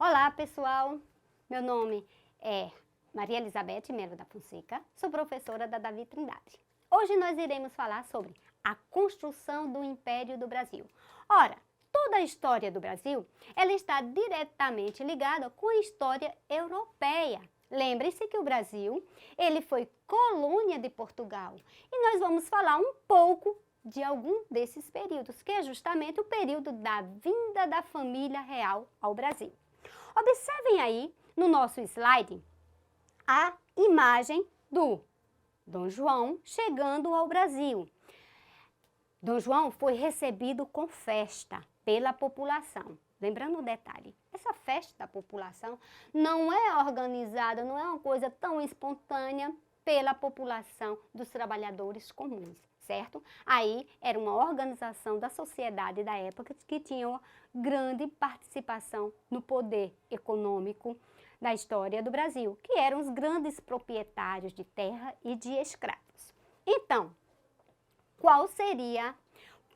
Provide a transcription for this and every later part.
Olá, pessoal! Meu nome é Maria Elizabeth Melo da Fonseca, sou professora da Davi Trindade. Hoje nós iremos falar sobre a construção do Império do Brasil. Ora, toda a história do Brasil, ela está diretamente ligada com a história europeia. Lembre-se que o Brasil, ele foi colônia de Portugal. E nós vamos falar um pouco de algum desses períodos, que é justamente o período da vinda da família real ao Brasil. Observem aí no nosso slide a imagem do Dom João chegando ao Brasil. Dom João foi recebido com festa pela população. Lembrando um detalhe, essa festa da população não é organizada, não é uma coisa tão espontânea pela população dos trabalhadores comuns, certo? Aí era uma organização da sociedade da época que tinha uma grande participação no poder econômico da história do Brasil, que eram os grandes proprietários de terra e de escravos. Então, qual seria,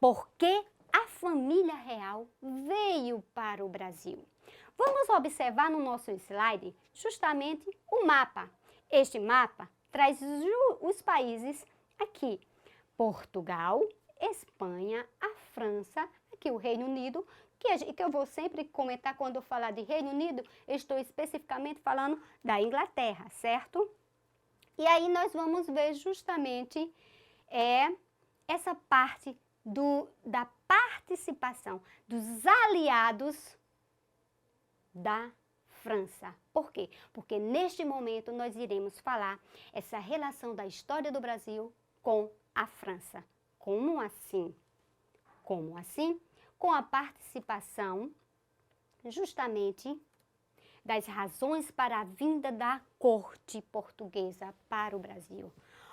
por que a família real veio para o Brasil? Vamos observar no nosso slide justamente o mapa. Este mapa traz os países aqui: Portugal, Espanha, a França, aqui o Reino Unido, que eu vou sempre comentar quando eu falar de Reino Unido, eu estou especificamente falando da Inglaterra, certo? E aí nós vamos ver justamente essa parte da participação dos aliados da França. Por quê? Porque neste momento nós iremos falar essa relação da história do Brasil com a França. Como assim? Como assim? Com a participação justamente das razões para a vinda da corte portuguesa para o Brasil.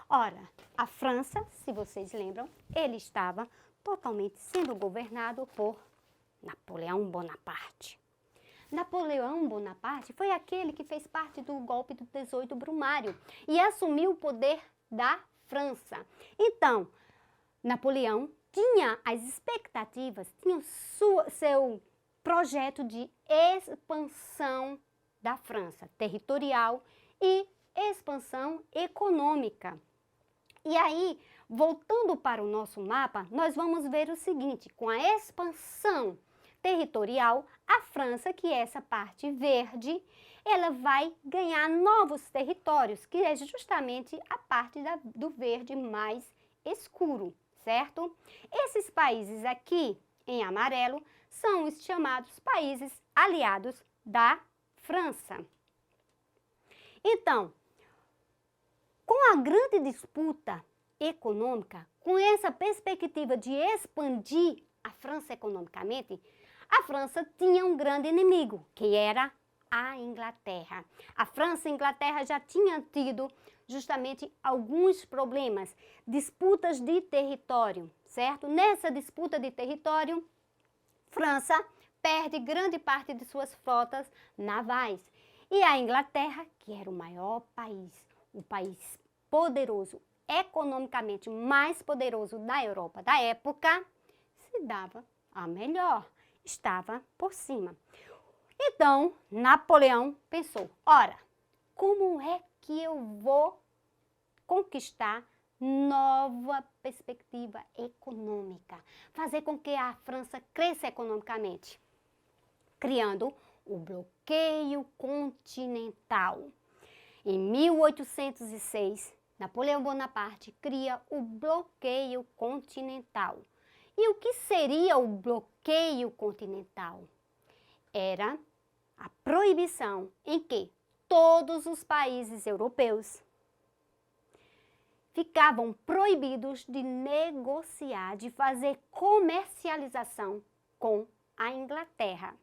Ora, a França, se vocês lembram, ele estava totalmente sendo governado por Napoleão Bonaparte. Napoleão Bonaparte foi aquele que fez parte do golpe do 18 Brumário e assumiu o poder da França. Então, Napoleão tinha as expectativas, tinha seu projeto de expansão da França, territorial e expansão econômica. E aí, voltando para o nosso mapa, nós vamos ver o seguinte: com a expansão territorial, a França, que é essa parte verde, ela vai ganhar novos territórios, que é justamente a parte do verde mais escuro, certo? Esses países aqui, em amarelo, são os chamados países aliados da França. Então, com a grande disputa econômica, com essa perspectiva de expandir a França economicamente, a França tinha um grande inimigo, que era a Inglaterra. A França e a Inglaterra já tinham tido justamente alguns problemas, disputas de território, certo? Nessa disputa de território, França perde grande parte de suas frotas navais. E a Inglaterra, que era o maior país, o país poderoso, economicamente mais poderoso da Europa da época, se dava a melhor, estava por cima. Então, Napoleão pensou: ora, como é que eu vou conquistar nova perspectiva econômica, fazer com que a França cresça economicamente? Criando o bloqueio continental. Em 1806, Napoleão Bonaparte cria o bloqueio continental. E o que seria o bloqueio continental? Era a proibição em que todos os países europeus ficavam proibidos de negociar, de fazer comercialização com a Inglaterra.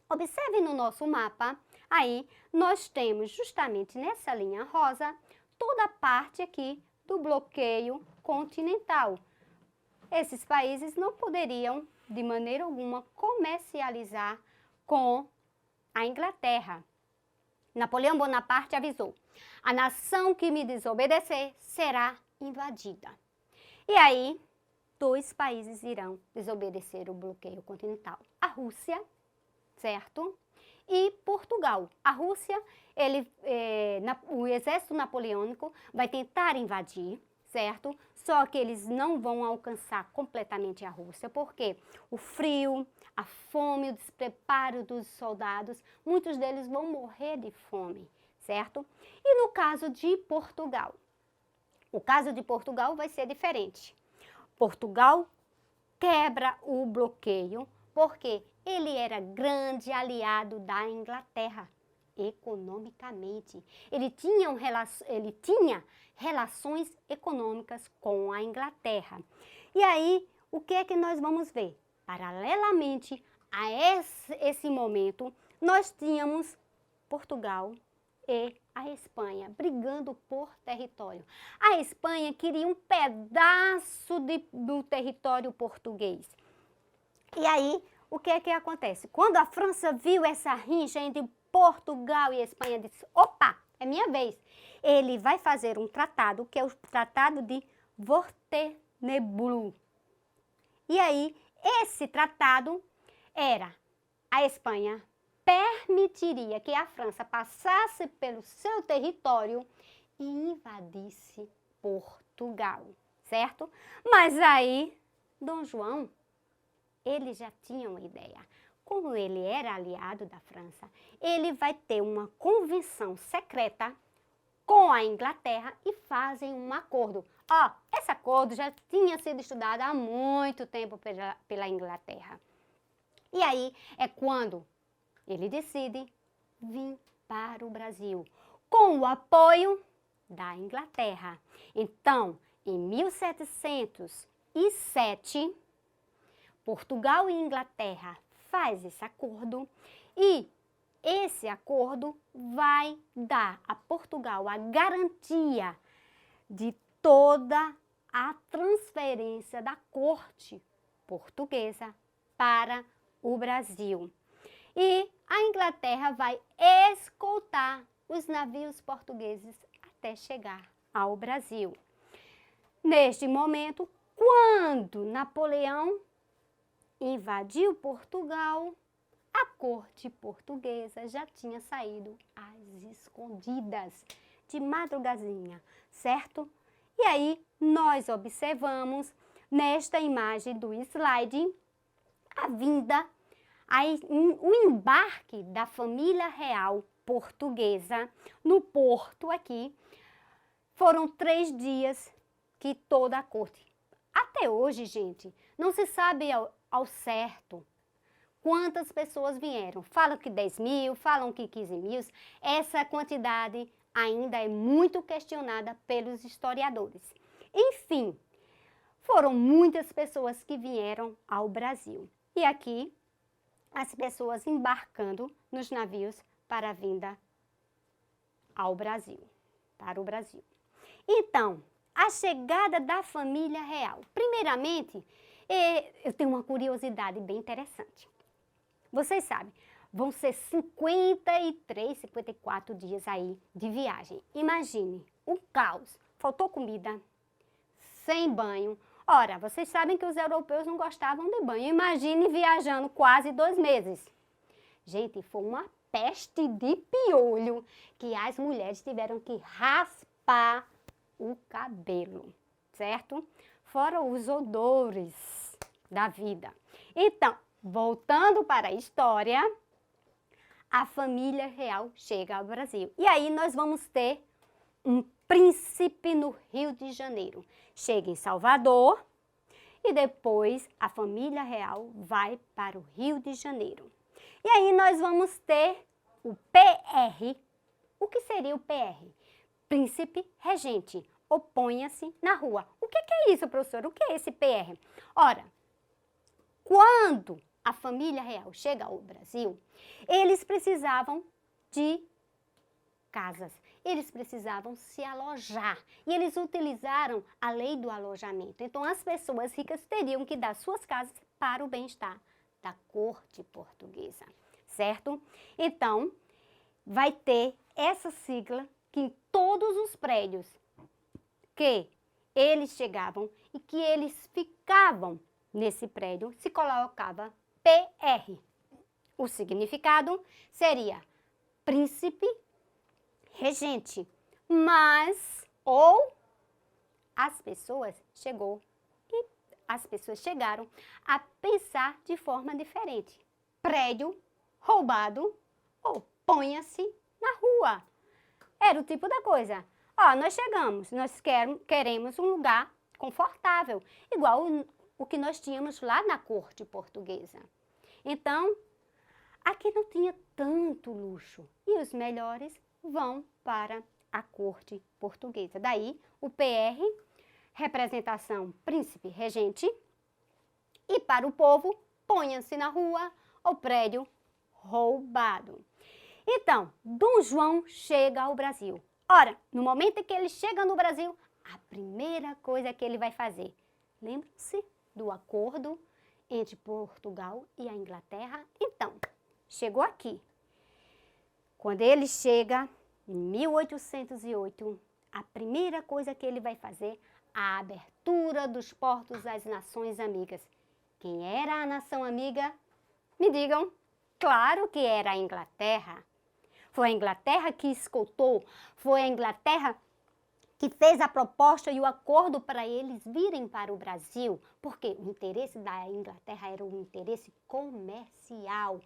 Observe no nosso mapa, aí nós temos justamente nessa linha rosa toda a parte aqui do bloqueio continental. Esses países não poderiam, de maneira alguma, comercializar com a Inglaterra. Napoleão Bonaparte avisou: a nação que me desobedecer será invadida. E aí, dois países irão desobedecer o bloqueio continental: a Rússia, certo? e Portugal. A Rússia, o exército napoleônico vai tentar invadir, certo? Só que eles não vão alcançar completamente a Rússia, porque o frio, a fome, o despreparo dos soldados, muitos deles vão morrer de fome, certo? E no caso de Portugal? O caso de Portugal vai ser diferente. Portugal quebra o bloqueio, porque ele era grande aliado da Inglaterra, economicamente. Ele tinha relações econômicas com a Inglaterra. E aí, o que é que nós vamos ver? Paralelamente a esse momento, nós tínhamos Portugal e a Espanha brigando por território. A Espanha queria um pedaço do território português. E aí, o que é que acontece? Quando a França viu essa rincha entre Portugal e Espanha, disse, opa, é minha vez. Ele vai fazer um tratado, que é o Tratado de Fontainebleau. E aí, esse tratado era a Espanha permitiria que a França passasse pelo seu território e invadisse Portugal, certo? Mas aí, Dom João, ele já tinha uma ideia. Como ele era aliado da França, ele vai ter uma convenção secreta com a Inglaterra e fazem um acordo. Ó, esse acordo já tinha sido estudado há muito tempo pela Inglaterra. E aí é quando ele decide vir para o Brasil, com o apoio da Inglaterra. Então, em 1707, Portugal e Inglaterra faz esse acordo e esse acordo vai dar a Portugal a garantia de toda a transferência da corte portuguesa para o Brasil. E a Inglaterra vai escoltar os navios portugueses até chegar ao Brasil. Neste momento, quando Napoleão invadiu Portugal, a corte portuguesa já tinha saído às escondidas, de madrugazinha, certo? E aí, nós observamos nesta imagem do slide a vinda, o embarque da família real portuguesa no porto aqui. Foram 3 dias que toda a corte. Até hoje, gente, não se sabe ao certo quantas pessoas vieram. Falam que 10 mil, falam que 15 mil. Essa quantidade ainda é muito questionada pelos historiadores. Enfim, foram muitas pessoas que vieram ao Brasil. E aqui, as pessoas embarcando nos navios para a vinda ao Brasil, para o Brasil. Então, a chegada da família real. Primeiramente, eu tenho uma curiosidade bem interessante. Vocês sabem, vão ser 53, 54 dias aí de viagem. Imagine o caos. Faltou comida, sem banho. Ora, vocês sabem que os europeus não gostavam de banho. Imagine viajando quase 2 meses. Gente, foi uma peste de piolho que as mulheres tiveram que raspar o cabelo, certo? Fora os odores da vida. Então, voltando para a história, a família real chega ao Brasil. E aí nós vamos ter um príncipe no Rio de Janeiro. Chega em Salvador e depois a família real vai para o Rio de Janeiro. E aí nós vamos ter o PR. O que seria o PR? Príncipe regente. Oponha-se na rua. O que é isso, professor? O que é esse PR? Ora, quando a família real chega ao Brasil, eles precisavam de casas. Eles precisavam se alojar e eles utilizaram a lei do alojamento. Então, as pessoas ricas teriam que dar suas casas para o bem-estar da corte portuguesa, certo? Então, vai ter essa sigla que em todos os prédios que eles chegavam e que eles ficavam nesse prédio, se colocava PR. o significado seria príncipe regente, mas ou as pessoas chegaram a pensar de forma diferente. Prédio roubado ou ponha-se na rua. Era o tipo da coisa. Ó, nós chegamos, nós queremos um lugar confortável, igual o que nós tínhamos lá na corte portuguesa. Então, aqui não tinha tanto luxo e os melhores vão para a corte portuguesa. Daí, o PR, representação príncipe regente, e para o povo, ponha-se na rua ou prédio roubado. Então, Dom João chega ao Brasil. Ora, no momento em que ele chega no Brasil, a primeira coisa que ele vai fazer, lembram-se do acordo entre Portugal e a Inglaterra? Então, chegou aqui. Quando ele chega, em 1808, a primeira coisa que ele vai fazer, a abertura dos portos às nações amigas. Quem era a nação amiga? Me digam. Claro que era a Inglaterra. Foi a Inglaterra que escoltou, foi a Inglaterra que fez a proposta e o acordo para eles virem para o Brasil, porque o interesse da Inglaterra era um interesse comercial,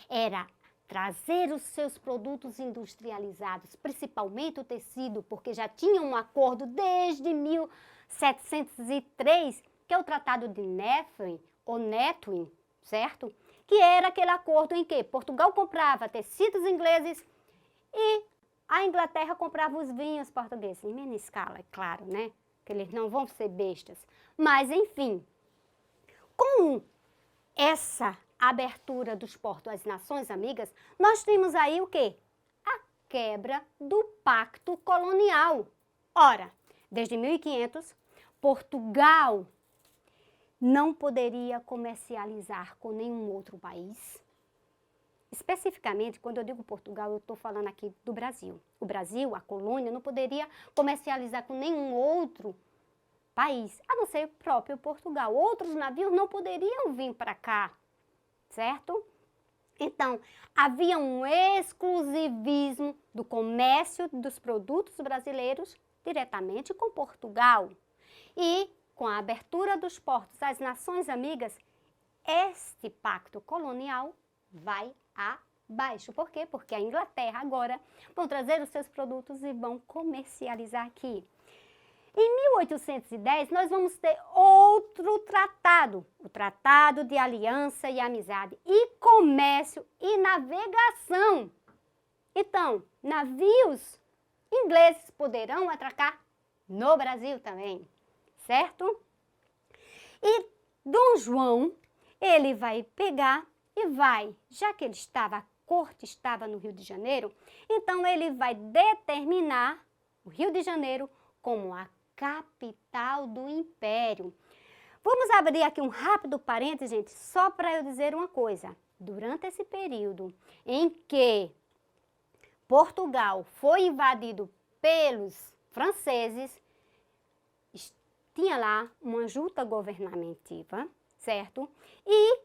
era trazer os seus produtos industrializados, principalmente o tecido, porque já tinha um acordo desde 1703, que é o Tratado de Netwin, certo? Que era aquele acordo em que Portugal comprava tecidos ingleses e a Inglaterra comprava os vinhos portugueses, em menor escala, é claro, né? Que eles não vão ser bestas. Mas, enfim, com essa abertura dos portos às nações amigas, nós temos aí o quê? A quebra do pacto colonial. Ora, desde 1500, Portugal não poderia comercializar com nenhum outro país. Especificamente, quando eu digo Portugal, eu estou falando aqui do Brasil. O Brasil, a colônia, não poderia comercializar com nenhum outro país, a não ser o próprio Portugal. Outros navios não poderiam vir para cá, certo? Então, havia um exclusivismo do comércio dos produtos brasileiros diretamente com Portugal. E, com a abertura dos portos às nações amigas, este pacto colonial vai abaixo. Por quê? Porque a Inglaterra agora vão trazer os seus produtos e vão comercializar aqui. Em 1810, nós vamos ter outro tratado, o Tratado de Aliança e Amizade e Comércio e Navegação. Então, navios ingleses poderão atracar no Brasil também, certo? E Dom João, ele vai pegar e vai, já que a corte estava no Rio de Janeiro, então ele vai determinar o Rio de Janeiro como a capital do Império. Vamos abrir aqui um rápido parênteses, gente, só para eu dizer uma coisa. Durante esse período em que Portugal foi invadido pelos franceses, tinha lá uma junta governamentiva, certo? E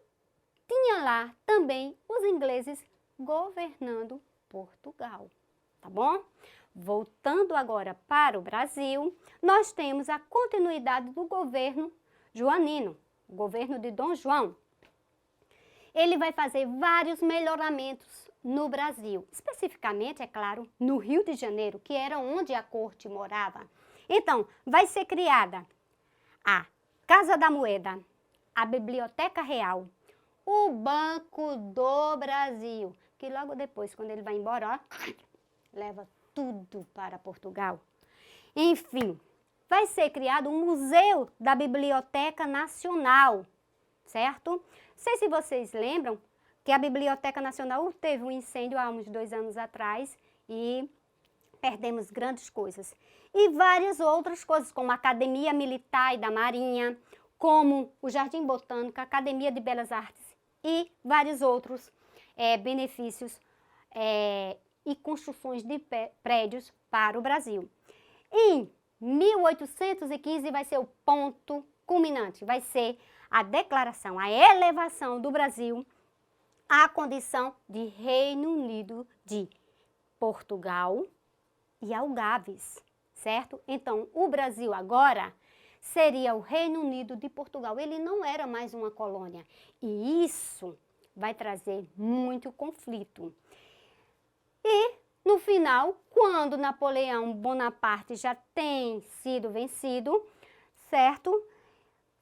tinha lá também os ingleses governando Portugal, tá bom? Voltando agora para o Brasil, nós temos a continuidade do governo joanino, o governo de Dom João. Ele vai fazer vários melhoramentos no Brasil, especificamente, é claro, no Rio de Janeiro, que era onde a corte morava. Então, vai ser criada a Casa da Moeda, a Biblioteca Real, o Banco do Brasil, que logo depois, quando ele vai embora, ó, leva tudo para Portugal. Enfim, vai ser criado um Museu da Biblioteca Nacional, certo? Não sei se vocês lembram que a Biblioteca Nacional teve um incêndio há uns 2 anos atrás e perdemos grandes coisas. E várias outras coisas, como a Academia Militar e da Marinha, como o Jardim Botânico, a Academia de Belas Artes e vários outros benefícios e construções de prédios para o Brasil. Em 1815 vai ser o ponto culminante, vai ser a declaração, a elevação do Brasil a condição de Reino Unido de Portugal e Algarves, certo? Então, o Brasil agora seria o Reino Unido de Portugal. Ele não era mais uma colônia. E isso vai trazer muito conflito. E, no final, quando Napoleão Bonaparte já tem sido vencido, certo?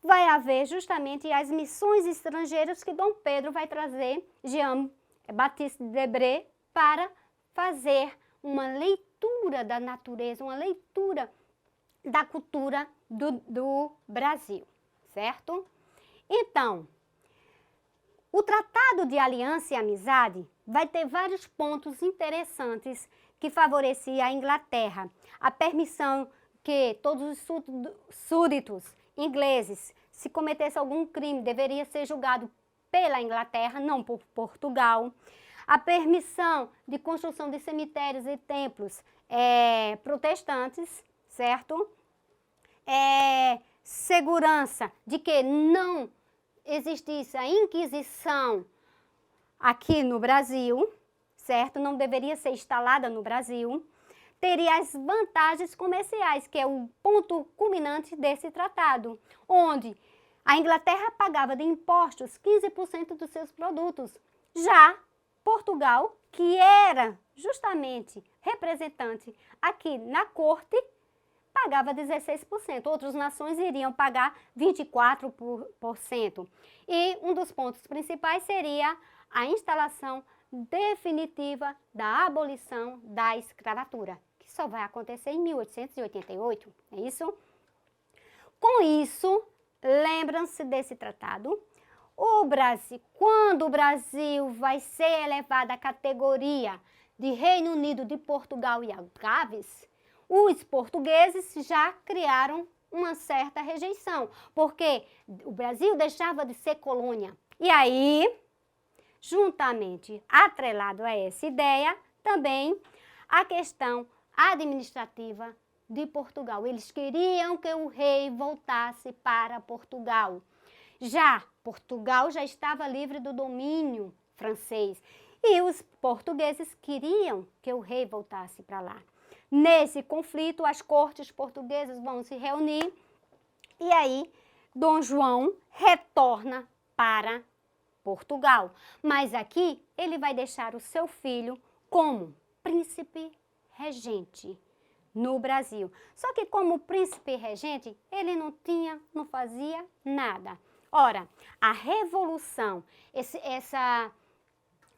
Vai haver justamente as missões estrangeiras que Dom Pedro vai trazer Jean-Baptiste Debré para fazer uma leitura da natureza, uma leitura da cultura do Brasil, certo? Então, o Tratado de Aliança e Amizade vai ter vários pontos interessantes que favoreciam a Inglaterra. A permissão que todos os súditos ingleses, se cometesse algum crime, deveria ser julgado pela Inglaterra, não por Portugal. A permissão de construção de cemitérios e templos protestantes, certo? Segurança de que não existisse a Inquisição aqui no Brasil, certo? Não deveria ser instalada no Brasil. Teria as vantagens comerciais, que é o ponto culminante desse tratado, onde a Inglaterra pagava de impostos 15% dos seus produtos. Já Portugal, que era justamente representante aqui na corte, pagava 16%. Outras nações iriam pagar 24%. E um dos pontos principais seria a instalação definitiva da abolição da escravatura, que só vai acontecer em 1888, é isso? Com isso, lembram-se desse tratado? Quando o Brasil vai ser elevado à categoria de Reino Unido de Portugal e Algarves, os portugueses já criaram uma certa rejeição, porque o Brasil deixava de ser colônia. E aí, juntamente atrelado a essa ideia, também a questão administrativa de Portugal. Eles queriam que o rei voltasse para Portugal. Portugal já estava livre do domínio francês e os portugueses queriam que o rei voltasse para lá. Nesse conflito, as cortes portuguesas vão se reunir e aí Dom João retorna para Portugal. Mas aqui ele vai deixar o seu filho como príncipe regente no Brasil. Só que como príncipe regente, ele não fazia nada. Ora, a revolução, essa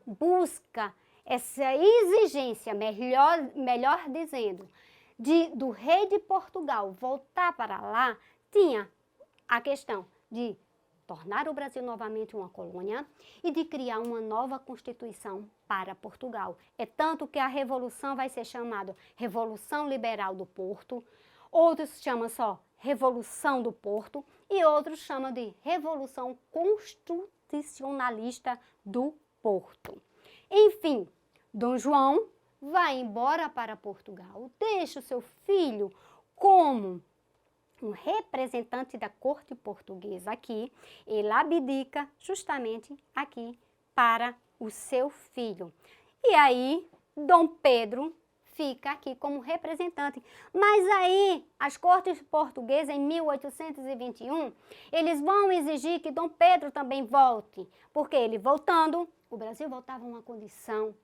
busca, essa exigência, melhor dizendo, do rei de Portugal voltar para lá, tinha a questão de tornar o Brasil novamente uma colônia e de criar uma nova Constituição para Portugal. É tanto que a revolução vai ser chamada Revolução Liberal do Porto, outros chamam só Revolução do Porto e outros chamam de Revolução Constitucionalista do Porto. Enfim, Dom João vai embora para Portugal, deixa o seu filho como um representante da corte portuguesa aqui, ele abdica justamente aqui para o seu filho. E aí, Dom Pedro fica aqui como representante. Mas aí, as cortes portuguesas, em 1821, eles vão exigir que Dom Pedro também volte, porque ele voltando, o Brasil voltava a uma condição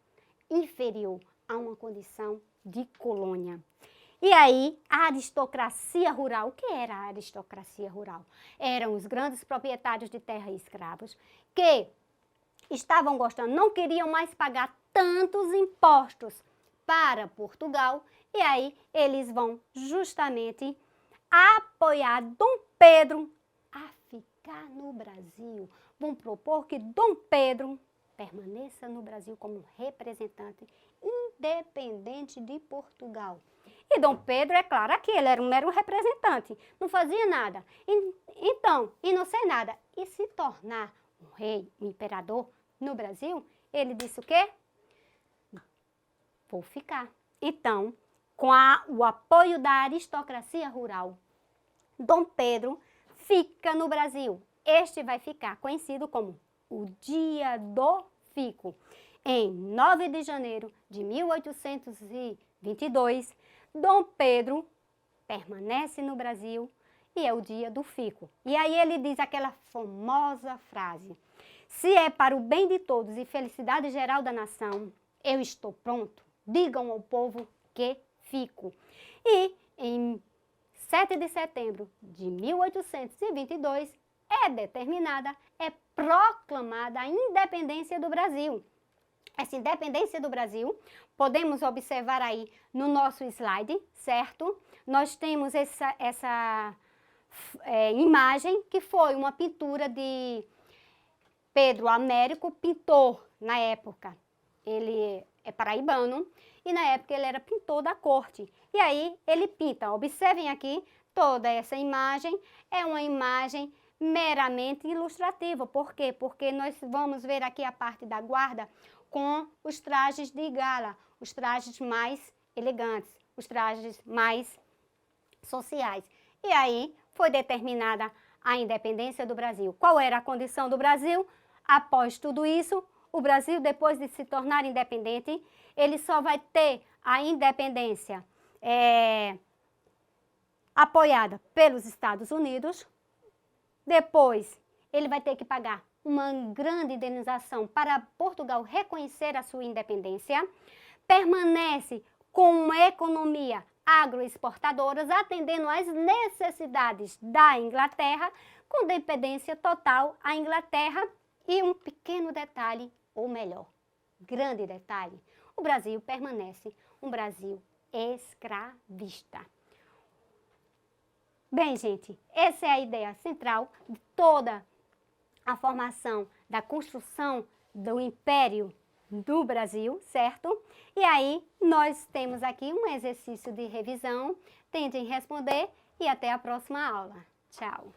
inferior a uma condição de colônia. E aí, a aristocracia rural, o que era a aristocracia rural? Eram os grandes proprietários de terra e escravos que estavam gostando, não queriam mais pagar tantos impostos para Portugal, e aí eles vão justamente apoiar Dom Pedro a ficar no Brasil. Vão propor que Dom Pedro permaneça no Brasil como representante independente de Portugal. E Dom Pedro, é claro, aqui ele era um mero representante, não fazia nada. Então, e não ser nada, e se tornar um rei, um imperador no Brasil, ele disse o quê? Vou ficar. Então, com o apoio da aristocracia rural, Dom Pedro fica no Brasil. Este vai ficar conhecido como o Dia do fico. Em 9 de janeiro de 1822, Dom Pedro permanece no Brasil e é o dia do fico. E aí ele diz aquela famosa frase: se é para o bem de todos e felicidade geral da nação, eu estou pronto, digam ao povo que fico. E em 7 de setembro de 1822 é determinada, é proclamada a independência do Brasil. Essa independência do Brasil, podemos observar aí no nosso slide, certo? Nós temos essa imagem que foi uma pintura de Pedro Américo, pintor na época. Ele é paraibano e na época ele era pintor da corte. E aí ele pinta, observem aqui, toda essa imagem é uma imagem meramente ilustrativa. Por quê? Porque nós vamos ver aqui a parte da guarda com os trajes de gala, os trajes mais elegantes, os trajes mais sociais. E aí foi determinada a independência do Brasil. Qual era a condição do Brasil? Após tudo isso, o Brasil, depois de se tornar independente, ele só vai ter a independência apoiada pelos Estados Unidos. Depois, ele vai ter que pagar uma grande indenização para Portugal reconhecer a sua independência. Permanece com uma economia agroexportadora, atendendo às necessidades da Inglaterra, com dependência total à Inglaterra. E um pequeno detalhe, ou melhor, grande detalhe, o Brasil permanece um Brasil escravista. Bem, gente, essa é a ideia central de toda a formação da construção do Império do Brasil, certo? E aí, nós temos aqui um exercício de revisão. Tentem responder e até a próxima aula. Tchau!